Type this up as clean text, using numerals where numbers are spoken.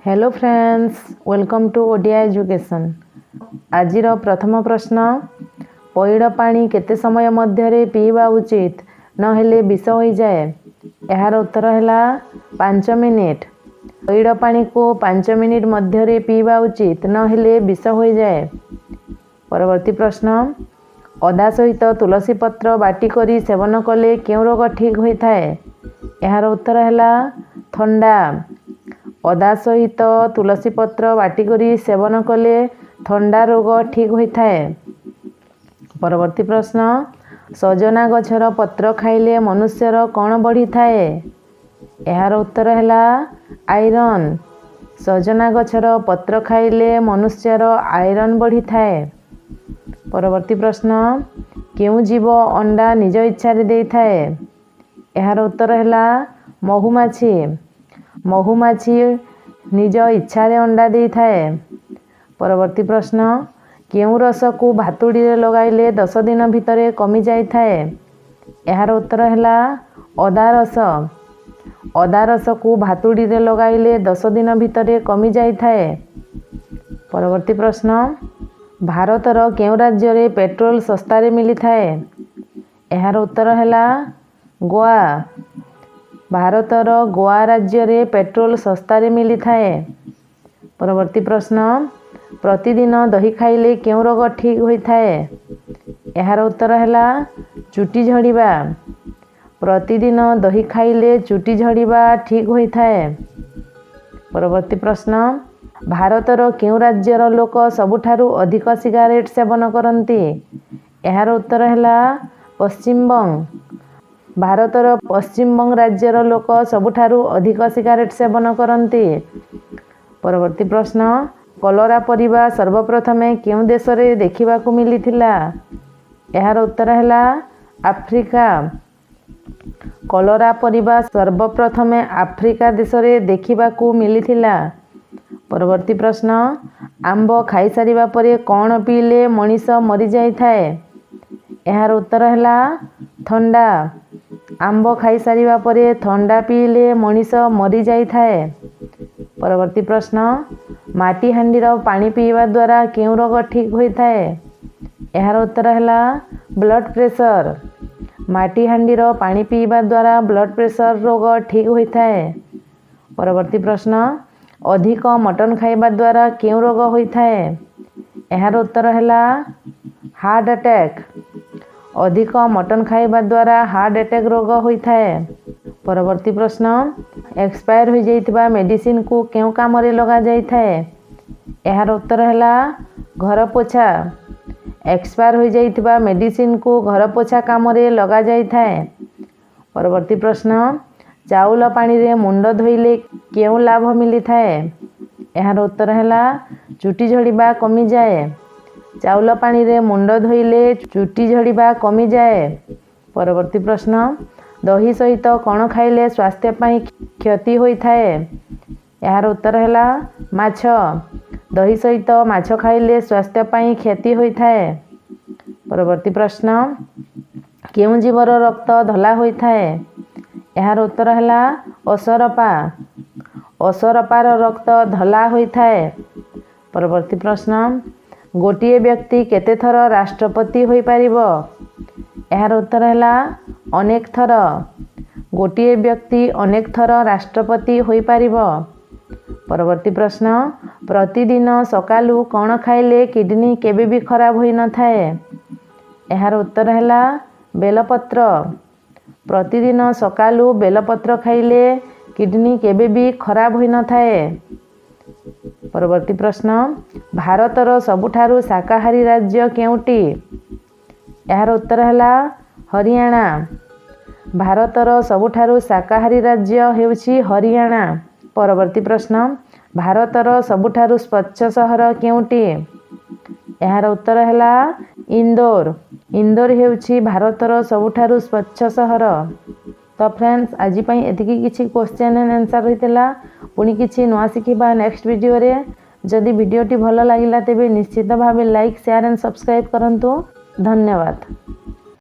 Hello friends, welcome to Odia education. आजिर प्रथम प्रश्न, पैड़ पानी केते समय मध्य पीवा उचित नहेले विष हो जाए। यार उत्तर है 5 मिनिट। पैड़ पानी को 5 मिनिट मध्य पीवा उचित नहेले विष हो जाए। परवर्ती प्रश्न, अदा सहित तुलसी पत्र बाटी करी सेवन कले क्यों रोग ठीक होता है। यार उत्तर है थंडा। अदा सहित तुलसी पत्र बाटी करी सेवन कले थंडा रोग ठीक होता है। परवर्ती प्रश्न, सजना गछर पत्र खाइले मनुष्यर कौन बढ़ी थाए। यार उत्तर है आयरन। सजना गछर पत्र खाइले मनुष्यर आयरन बढ़ी थाए। परवर्ती प्रश्न, क्यों जीव अंडा निज इच्छा दे थाए। यार उत्तर है महुमाछी। महुमाछी निज इच्छा अंडा दे थाए। परवर्ती प्रश्न, क्यों रस को भातुड़ी लगाइले 10 दिन भितर कमी जाए थाए। यार उत्तर है अदा रस। अदा रस को भातुड़ी लगाइले 10 दिन भितर कमी जाए थाए। परवर्ती प्रश्न, भारतर क्यों राज्य रे पेट्रोल सस्तारे मिली थाए। यार उत्तर है गोवा। भारतर गोवा राज्य रे पेट्रोल सस्तारे मिली थाए। परवर्ती प्रश्न, प्रतिदिन दही खाइले क्यों रोग ठीक होता है। यार उत्तर है चुटी झड़ीबा। प्रतिदिन दही खाइले चुटी झड़ीबा ठीक होता है। परवर्ती प्रश्न, भारतर क्यों राज्यर लोक सबुठारु अधिक सिगारेट सेवन करती। यार उत्तर है पश्चिमबंग। भारतर पश्चिमबंग राज्यर लोक सबुठारु अधिक सिगारेट सेवन करती। परवर्ती प्रश्न, कलरा परिबा सर्वप्रथमे क्यों देश रे देखा मिली थिला। यार उत्तर है आफ्रिका। कलरा परिबा सर्वप्रथमे आफ्रिका देश रे देखा मिली थिला। परवर्ती प्रश्न, आंब खाई सारिबा परे कौन पीले मनीष मरी जाई थाए। यार उत्तर है थंडा। आंब खाई सारिबा परे थंडा पीले मनीष मरी जाई थाए। परवर्ती प्रश्न, माटी हांडीर पानी पीवा द्वारा क्यों रोग ठीक होता है। यार उत्तर है ब्लड प्रेशर। माटी हांडीर पानी पीवा द्वारा ब्लड प्रेशर रोग ठीक होता है। परवर्ती प्रश्न, अधिक मटन खाइबा द्वारा क्यों रोग होता है। यार उत्तर है हार्ट अटैक। अधिक मटन खाइबा द्वारा हार्ट अटैक रोग होता है। परवर्ती प्रश्न, एक्सपायर हो जाइतिबा मेडिसिन को क्यों काम रे लगा जाई थाए। यार उत्तर है घर पोछा। एक्सपायर हो जाइतिबा मेडिसिन को घर पोछा काम रे लगा जाई थाए। परवर्ती प्रश्न, चाउल पानी रे मुंड धोइले क्यों लाभ मिली थाए। यार उत्तर है चुटी झड़ीबा कमी जाए। चाउल पानी रे मुंड धोइले चुटी झड़ीबा कमी जाए। परवर्ती प्रश्न, दही सहित कौन खाइले स्वास्थ्य पाई क्षति होता है। यार उत्तर है माछ। दही सहित माछ खाइले स्वास्थ्य पाई क्षति होता है। परवर्ती प्रश्न, क्यों जीवर रक्त धला होता है। यार उत्तर है असरपा। असरपार रक्त धला होता है। परवर्ती प्रश्न, गोटिए व्यक्ति केते थर राष्ट्रपति होई पारिबो। यार उत्तर है अनेक थर। गोटिए व्यक्ति अनेक थर राष्ट्रपति होई पारिबो। परवर्ती प्रश्न, प्रतिदिन सकालू कौन खाइले किडनी केबे भी खराब होई न थाए। यार उत्तर है बेलपत्र। प्रतिदिन सकालू बेलपत्र खाइले किडनी केबे भी खराब होई न थाए। परवर्ती प्रश्न, भारतर सबुठारु शाकाहारी राज्य केउटी। यार उत्तर है हरियाणा। भारतर सबुठारु शाकाहारी राज्य हेउछि हरियाणा। परवर्ती प्रश्न, भारतर सबुठारु स्वच्छ सहर केउटी। यार उत्तर है इंदौर। इंदौर हेउछि भारतर सबुठारु स्वच्छ सहर। तो फ्रेंड्स, आज एतिकी किछि क्वेश्चन एंड आंसर रहितला। पुणी किछि नुआ शिखिबा नेक्स्ट वीडियो रे। जदि वीडियोटी भल लागिला तेबे निश्चित भावे लाइक शेयर एंड सब्सक्राइब करंतु। धन्यवाद।